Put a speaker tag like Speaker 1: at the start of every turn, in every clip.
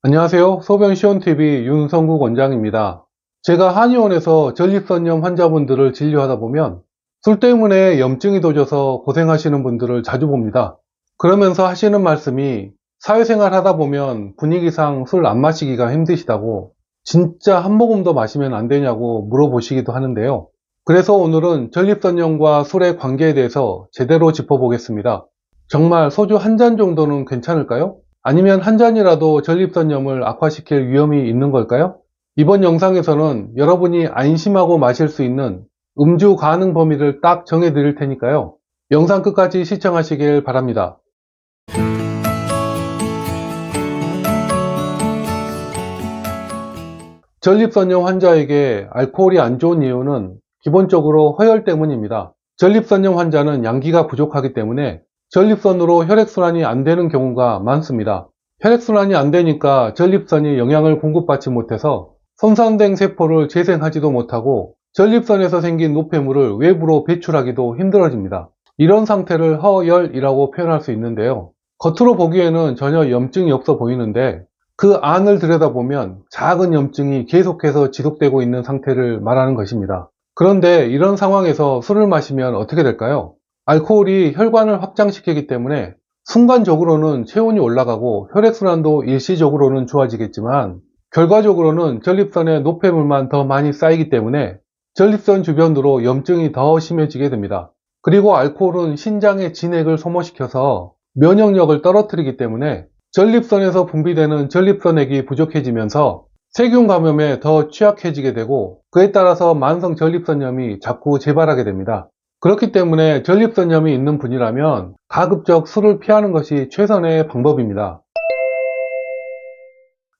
Speaker 1: 안녕하세요. 소변시원TV 윤성국 원장입니다. 제가 한의원에서 전립선염 환자분들을 진료하다 보면 술 때문에 염증이 도져서 고생하시는 분들을 자주 봅니다. 그러면서 하시는 말씀이 사회생활 하다 보면 분위기상 술 안 마시기가 힘드시다고 진짜 한 모금도 마시면 안 되냐고 물어보시기도 하는데요. 그래서 오늘은 전립선염과 술의 관계에 대해서 제대로 짚어보겠습니다. 정말 소주 한 잔 정도는 괜찮을까요? 아니면 한 잔이라도 전립선염을 악화시킬 위험이 있는 걸까요? 이번 영상에서는 여러분이 안심하고 마실 수 있는 음주 가능 범위를 딱 정해 드릴 테니까요. 영상 끝까지 시청하시길 바랍니다. 전립선염 환자에게 알코올이 안 좋은 이유는 기본적으로 허혈 때문입니다. 전립선염 환자는 양기가 부족하기 때문에 전립선으로 혈액순환이 안 되는 경우가 많습니다. 혈액순환이 안 되니까 전립선이 영양을 공급받지 못해서 손상된 세포를 재생하지도 못하고 전립선에서 생긴 노폐물을 외부로 배출하기도 힘들어집니다. 이런 상태를 허혈이라고 표현할 수 있는데요. 겉으로 보기에는 전혀 염증이 없어 보이는데 그 안을 들여다보면 작은 염증이 계속해서 지속되고 있는 상태를 말하는 것입니다. 그런데 이런 상황에서 술을 마시면 어떻게 될까요? 알코올이 혈관을 확장시키기 때문에 순간적으로는 체온이 올라가고 혈액순환도 일시적으로는 좋아지겠지만 결과적으로는 전립선에 노폐물만 더 많이 쌓이기 때문에 전립선 주변으로 염증이 더 심해지게 됩니다. 그리고 알코올은 신장의 진액을 소모시켜서 면역력을 떨어뜨리기 때문에 전립선에서 분비되는 전립선액이 부족해지면서 세균 감염에 더 취약해지게 되고 그에 따라서 만성 전립선염이 자꾸 재발하게 됩니다. 그렇기 때문에 전립선염이 있는 분이라면 가급적 술을 피하는 것이 최선의 방법입니다.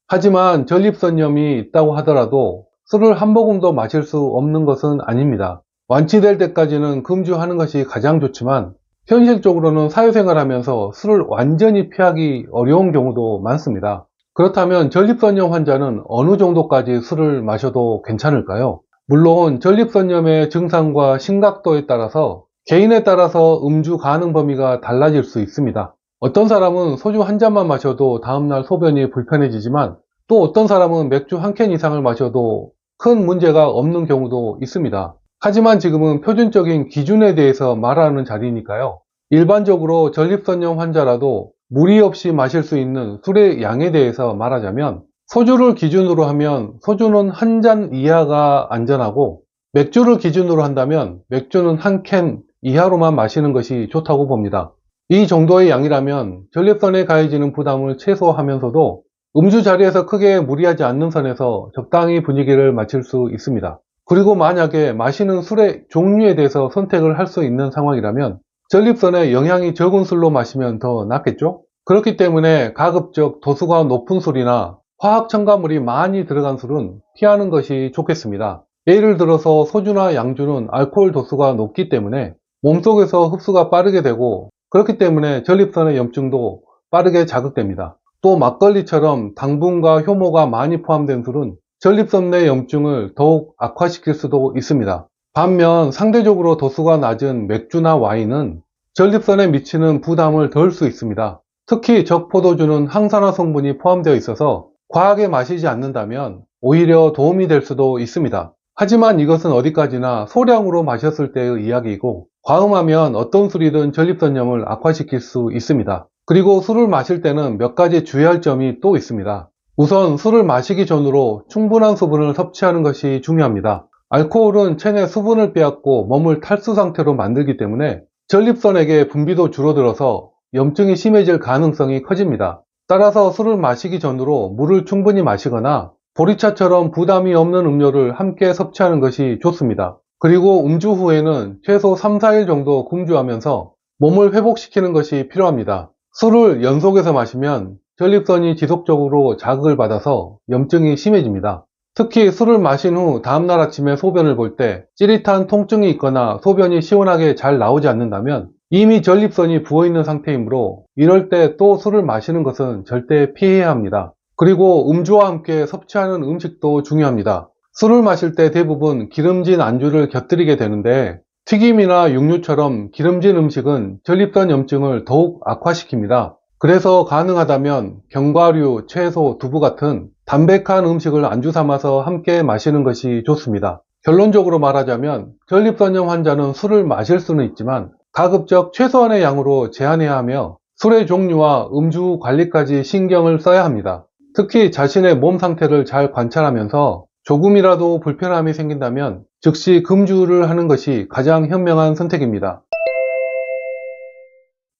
Speaker 1: 하지만 전립선염이 있다고 하더라도 술을 한 모금도 마실 수 없는 것은 아닙니다. 완치될 때까지는 금주하는 것이 가장 좋지만 현실적으로는 사회생활하면서 술을 완전히 피하기 어려운 경우도 많습니다. 그렇다면 전립선염 환자는 어느 정도까지 술을 마셔도 괜찮을까요? 물론 전립선염의 증상과 심각도에 따라서 개인에 따라서 음주 가능 범위가 달라질 수 있습니다. 어떤 사람은 소주 한 잔만 마셔도 다음날 소변이 불편해지지만 또 어떤 사람은 맥주 한 캔 이상을 마셔도 큰 문제가 없는 경우도 있습니다. 하지만 지금은 표준적인 기준에 대해서 말하는 자리니까요. 일반적으로 전립선염 환자라도 무리 없이 마실 수 있는 술의 양에 대해서 말하자면 소주를 기준으로 하면 소주는 한 잔 이하가 안전하고 맥주를 기준으로 한다면 맥주는 한 캔 이하로만 마시는 것이 좋다고 봅니다. 이 정도의 양이라면 전립선에 가해지는 부담을 최소화하면서도 음주 자리에서 크게 무리하지 않는 선에서 적당히 분위기를 맞출 수 있습니다. 그리고 만약에 마시는 술의 종류에 대해서 선택을 할 수 있는 상황이라면 전립선에 영향이 적은 술로 마시면 더 낫겠죠? 그렇기 때문에 가급적 도수가 높은 술이나 화학 첨가물이 많이 들어간 술은 피하는 것이 좋겠습니다. 예를 들어서 소주나 양주는 알코올 도수가 높기 때문에 몸속에서 흡수가 빠르게 되고 그렇기 때문에 전립선의 염증도 빠르게 자극됩니다. 또 막걸리처럼 당분과 효모가 많이 포함된 술은 전립선 내 염증을 더욱 악화시킬 수도 있습니다. 반면 상대적으로 도수가 낮은 맥주나 와인은 전립선에 미치는 부담을 덜 수 있습니다. 특히 적포도주는 항산화 성분이 포함되어 있어서 과하게 마시지 않는다면 오히려 도움이 될 수도 있습니다. 하지만 이것은 어디까지나 소량으로 마셨을 때의 이야기이고 과음하면 어떤 술이든 전립선염을 악화시킬 수 있습니다. 그리고 술을 마실 때는 몇 가지 주의할 점이 또 있습니다. 우선 술을 마시기 전으로 충분한 수분을 섭취하는 것이 중요합니다. 알코올은 체내 수분을 빼앗고 몸을 탈수 상태로 만들기 때문에 전립선에게 분비도 줄어들어서 염증이 심해질 가능성이 커집니다. 따라서 술을 마시기 전으로 물을 충분히 마시거나 보리차처럼 부담이 없는 음료를 함께 섭취하는 것이 좋습니다. 그리고 음주 후에는 최소 3, 4일 정도 금주하면서 몸을 회복시키는 것이 필요합니다. 술을 연속해서 마시면 전립선이 지속적으로 자극을 받아서 염증이 심해집니다. 특히 술을 마신 후 다음날 아침에 소변을 볼 때 찌릿한 통증이 있거나 소변이 시원하게 잘 나오지 않는다면 이미 전립선이 부어있는 상태이므로 이럴 때 또 술을 마시는 것은 절대 피해야 합니다. 그리고 음주와 함께 섭취하는 음식도 중요합니다. 술을 마실 때 대부분 기름진 안주를 곁들이게 되는데 튀김이나 육류처럼 기름진 음식은 전립선 염증을 더욱 악화시킵니다. 그래서 가능하다면 견과류, 채소, 두부 같은 담백한 음식을 안주 삼아서 함께 마시는 것이 좋습니다. 결론적으로 말하자면 전립선염 환자는 술을 마실 수는 있지만 가급적 최소한의 양으로 제한해야 하며 술의 종류와 음주 관리까지 신경을 써야 합니다. 특히 자신의 몸 상태를 잘 관찰하면서 조금이라도 불편함이 생긴다면 즉시 금주를 하는 것이 가장 현명한 선택입니다.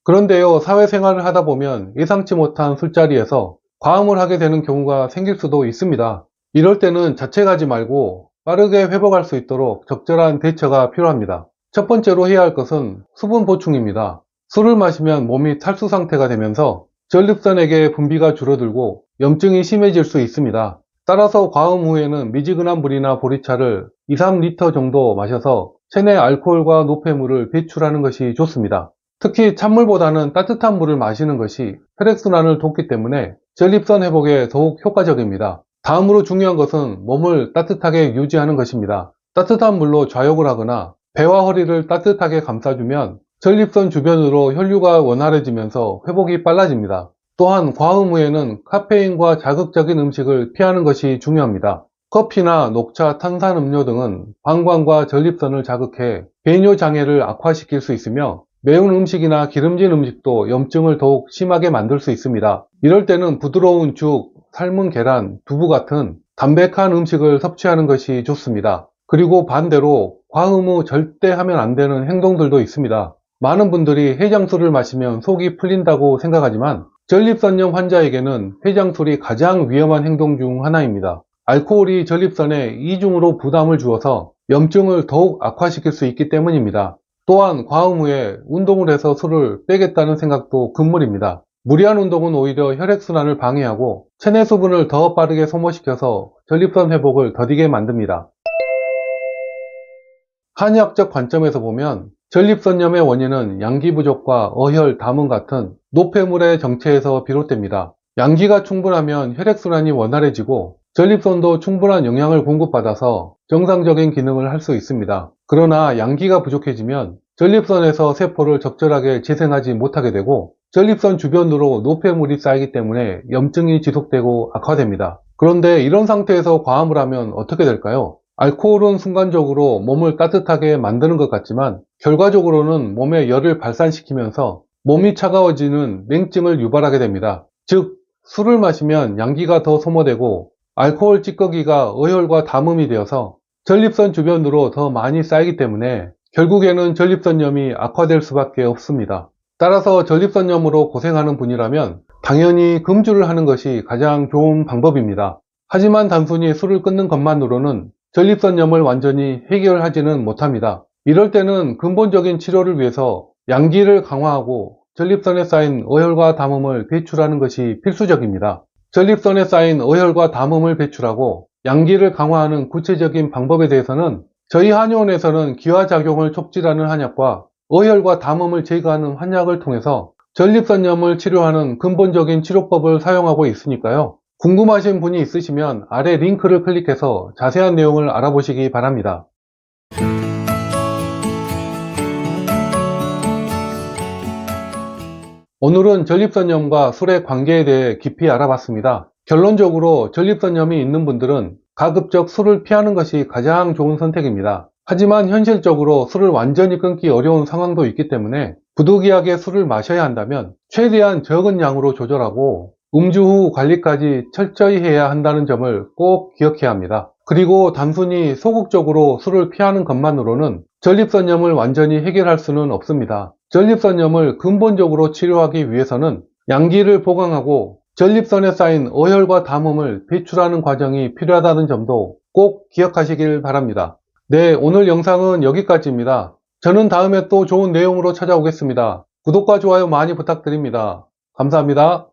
Speaker 1: 그런데요, 사회생활을 하다 보면 예상치 못한 술자리에서 과음을 하게 되는 경우가 생길 수도 있습니다. 이럴 때는 자책하지 말고 빠르게 회복할 수 있도록 적절한 대처가 필요합니다. 첫 번째로 해야 할 것은 수분 보충입니다. 술을 마시면 몸이 탈수 상태가 되면서 전립선에게 분비가 줄어들고 염증이 심해질 수 있습니다. 따라서 과음 후에는 미지근한 물이나 보리차를 2, 3리터 정도 마셔서 체내 알코올과 노폐물을 배출하는 것이 좋습니다. 특히 찬물보다는 따뜻한 물을 마시는 것이 혈액순환을 돕기 때문에 전립선 회복에 더욱 효과적입니다. 다음으로 중요한 것은 몸을 따뜻하게 유지하는 것입니다. 따뜻한 물로 좌욕을 하거나 배와 허리를 따뜻하게 감싸주면 전립선 주변으로 혈류가 원활해지면서 회복이 빨라집니다. 또한 과음 후에는 카페인과 자극적인 음식을 피하는 것이 중요합니다. 커피나 녹차, 탄산음료 등은 방광과 전립선을 자극해 배뇨 장애를 악화시킬 수 있으며 매운 음식이나 기름진 음식도 염증을 더욱 심하게 만들 수 있습니다. 이럴 때는 부드러운 죽, 삶은 계란, 두부 같은 담백한 음식을 섭취하는 것이 좋습니다. 그리고 반대로 과음 후 절대 하면 안 되는 행동들도 있습니다. 많은 분들이 해장술을 마시면 속이 풀린다고 생각하지만 전립선염 환자에게는 해장술이 가장 위험한 행동 중 하나입니다. 알코올이 전립선에 이중으로 부담을 주어서 염증을 더욱 악화시킬 수 있기 때문입니다. 또한 과음 후에 운동을 해서 술을 빼겠다는 생각도 금물입니다. 무리한 운동은 오히려 혈액순환을 방해하고 체내 수분을 더 빠르게 소모시켜서 전립선 회복을 더디게 만듭니다. 한의학적 관점에서 보면 전립선염의 원인은 양기 부족과 어혈, 담음 같은 노폐물의 정체에서 비롯됩니다. 양기가 충분하면 혈액순환이 원활해지고 전립선도 충분한 영양을 공급받아서 정상적인 기능을 할 수 있습니다. 그러나 양기가 부족해지면 전립선에서 세포를 적절하게 재생하지 못하게 되고 전립선 주변으로 노폐물이 쌓이기 때문에 염증이 지속되고 악화됩니다. 그런데 이런 상태에서 과음을 하면 어떻게 될까요? 알코올은 순간적으로 몸을 따뜻하게 만드는 것 같지만 결과적으로는 몸에 열을 발산시키면서 몸이 차가워지는 냉증을 유발하게 됩니다. 즉, 술을 마시면 양기가 더 소모되고 알코올 찌꺼기가 어혈과 담음이 되어서 전립선 주변으로 더 많이 쌓이기 때문에 결국에는 전립선염이 악화될 수밖에 없습니다. 따라서 전립선염으로 고생하는 분이라면 당연히 금주를 하는 것이 가장 좋은 방법입니다. 하지만 단순히 술을 끊는 것만으로는 전립선염을 완전히 해결하지는 못합니다. 이럴 때는 근본적인 치료를 위해서 양기를 강화하고 전립선에 쌓인 어혈과 담음을 배출하는 것이 필수적입니다. 전립선에 쌓인 어혈과 담음을 배출하고 양기를 강화하는 구체적인 방법에 대해서는 저희 한의원에서는 기화작용을 촉진하는 한약과 어혈과 담음을 제거하는 한약을 통해서 전립선염을 치료하는 근본적인 치료법을 사용하고 있으니까요. 궁금하신 분이 있으시면 아래 링크를 클릭해서 자세한 내용을 알아보시기 바랍니다. 오늘은 전립선염과 술의 관계에 대해 깊이 알아봤습니다. 결론적으로 전립선염이 있는 분들은 가급적 술을 피하는 것이 가장 좋은 선택입니다. 하지만 현실적으로 술을 완전히 끊기 어려운 상황도 있기 때문에 부득이하게 술을 마셔야 한다면 최대한 적은 양으로 조절하고 음주 후 관리까지 철저히 해야 한다는 점을 꼭 기억해야 합니다. 그리고 단순히 소극적으로 술을 피하는 것만으로는 전립선염을 완전히 해결할 수는 없습니다. 전립선염을 근본적으로 치료하기 위해서는 양기를 보강하고 전립선에 쌓인 어혈과 담음을 배출하는 과정이 필요하다는 점도 꼭 기억하시길 바랍니다. 네, 오늘 영상은 여기까지입니다. 저는 다음에 또 좋은 내용으로 찾아오겠습니다. 구독과 좋아요 많이 부탁드립니다. 감사합니다.